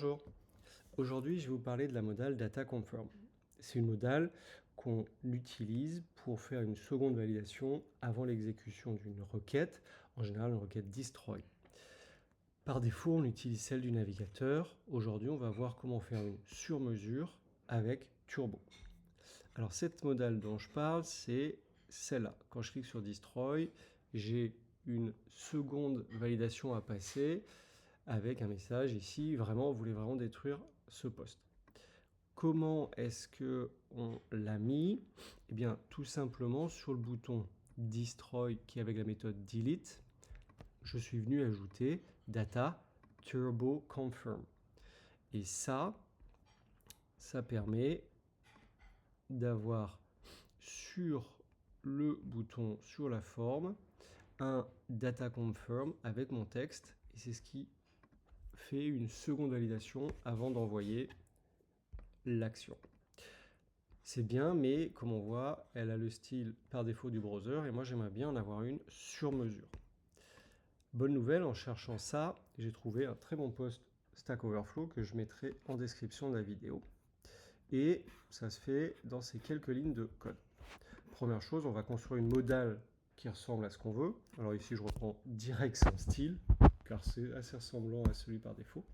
Bonjour, aujourd'hui je vais vous parler de la modale Data Confirm. C'est une modale qu'on utilise pour faire une seconde validation avant l'exécution d'une requête, en général une requête destroy. Par défaut, on utilise celle du navigateur. Aujourd'hui, on va voir comment faire une sur-mesure avec Turbo. Alors cette modale dont je parle, c'est celle-là. Quand je clique sur destroy, j'ai une seconde validation à passer avec un message ici, vous voulez vraiment détruire ce poste. Comment est-ce qu'on l'a mis? Eh bien, tout simplement sur le bouton Destroy qui est avec la méthode delete, je suis venu ajouter data turbo confirm. Et ça permet d'avoir sur le bouton, sur la forme, un data confirm avec mon texte. Et c'est ce qui fait une seconde validation avant d'envoyer l'action. C'est bien, mais comme on voit, elle a le style par défaut du browser et moi j'aimerais bien en avoir une sur mesure. Bonne nouvelle, en cherchant ça, j'ai trouvé un très bon post Stack Overflow que je mettrai en description de la vidéo. Et ça se fait dans ces quelques lignes de code. Première chose, on va construire une modale qui ressemble à ce qu'on veut. Alors ici, je reprends direct son style, car c'est assez ressemblant à celui par défaut.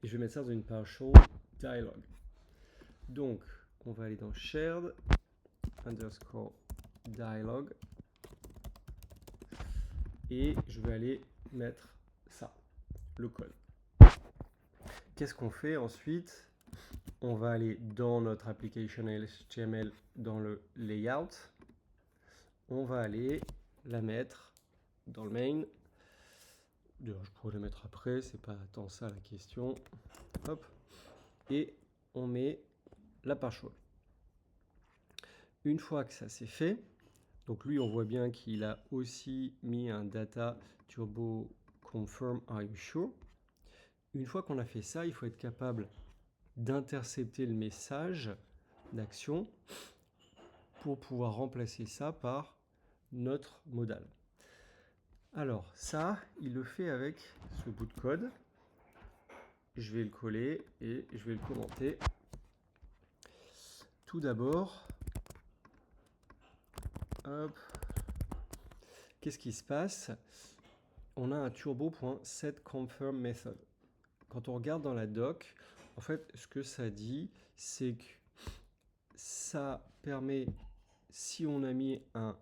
Et je vais mettre ça dans une PowerShell dialog. Donc, on va aller dans shared underscore dialog et je vais aller mettre ça, le code. Qu'est-ce qu'on fait ensuite? On va aller dans notre application HTML dans le layout. On va aller la mettre dans le main. D'ailleurs, je pourrais la mettre après, c'est pas tant ça la question. Hop. Et on met la PowerShell. Une fois que ça c'est fait, donc lui on voit bien qu'il a aussi mis un data turbo confirm are you sure. Une fois qu'on a fait ça, il faut être capable d'intercepter le message d'action pour pouvoir remplacer ça par notre modal. Alors ça, il le fait avec ce bout de code. Je vais le coller et je vais le commenter. Tout d'abord, qu'est-ce qui se passe? On a un turbo.setConfirm method. Quand on regarde dans la doc, en fait, ce que ça dit, c'est que ça permet, si on a mis un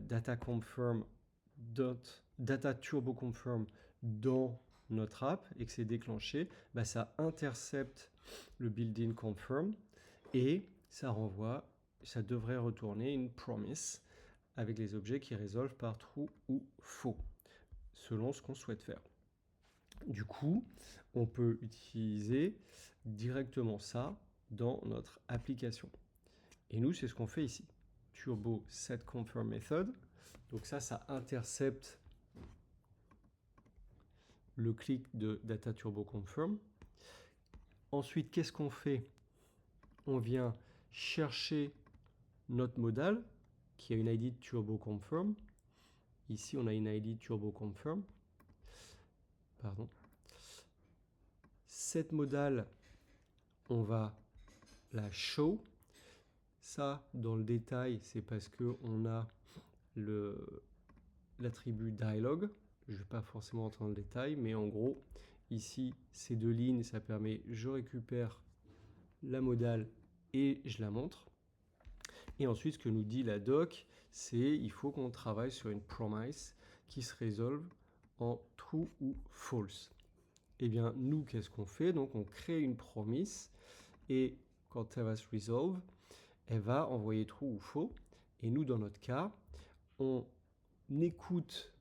data turbo confirm dans notre app et que c'est déclenché, bah ça intercepte le built-in confirm et ça devrait retourner une promise avec les objets qui résolvent par true ou faux, selon ce qu'on souhaite faire. Du coup, on peut utiliser directement ça dans notre application. Et nous, c'est ce qu'on fait ici. Turbo set confirm method. Donc ça intercepte le clic de data turbo confirm. Ensuite, qu'est-ce qu'on fait? On vient chercher notre modal qui a une ID turbo confirm. Ici, on a une ID turbo confirm. Pardon. Cette modale, on va la show. Ça, dans le détail, c'est parce qu'on a l'attribut dialog. Je ne vais pas forcément entrer dans le détail, mais en gros, ici, ces deux lignes, ça permet, je récupère la modale et je la montre. Et ensuite, ce que nous dit la doc, c'est il faut qu'on travaille sur une promise qui se résolve en true ou false. Eh bien, nous, qu'est-ce qu'on fait? Donc, on crée une promise et quand elle va se résolve, elle va envoyer true ou faux. Et nous, dans notre cas, on écoute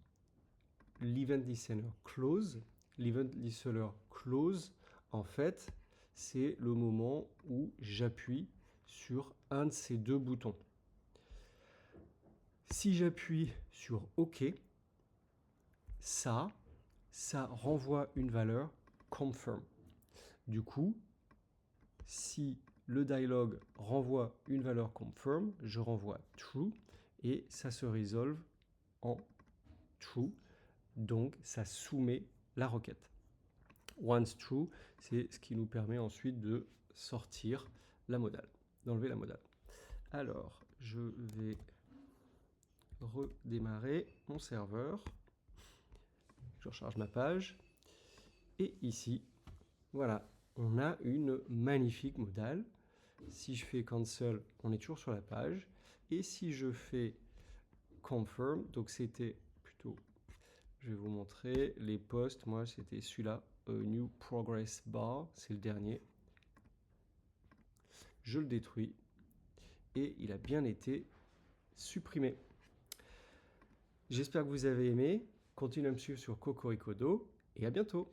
l'event listener close. L'event listener close, en fait, c'est le moment où j'appuie sur un de ces deux boutons. Si j'appuie sur OK, ça renvoie une valeur confirm. Du coup, si le dialog renvoie une valeur confirm, je renvoie true et ça se résolve en true. Donc, ça soumet la requête. once true, c'est ce qui nous permet ensuite de sortir la modale, d'enlever la modale. Alors, je vais redémarrer mon serveur. Je recharge ma page. Et ici, voilà, on a une magnifique modale. Si je fais cancel, on est toujours sur la page. Et si je fais confirm, donc c'était plutôt, je vais vous montrer les posts. Moi, c'était celui-là, new progress bar, c'est le dernier. Je le détruis et il a bien été supprimé. J'espère que vous avez aimé. Continuez à me suivre sur Cocoricodo et à bientôt.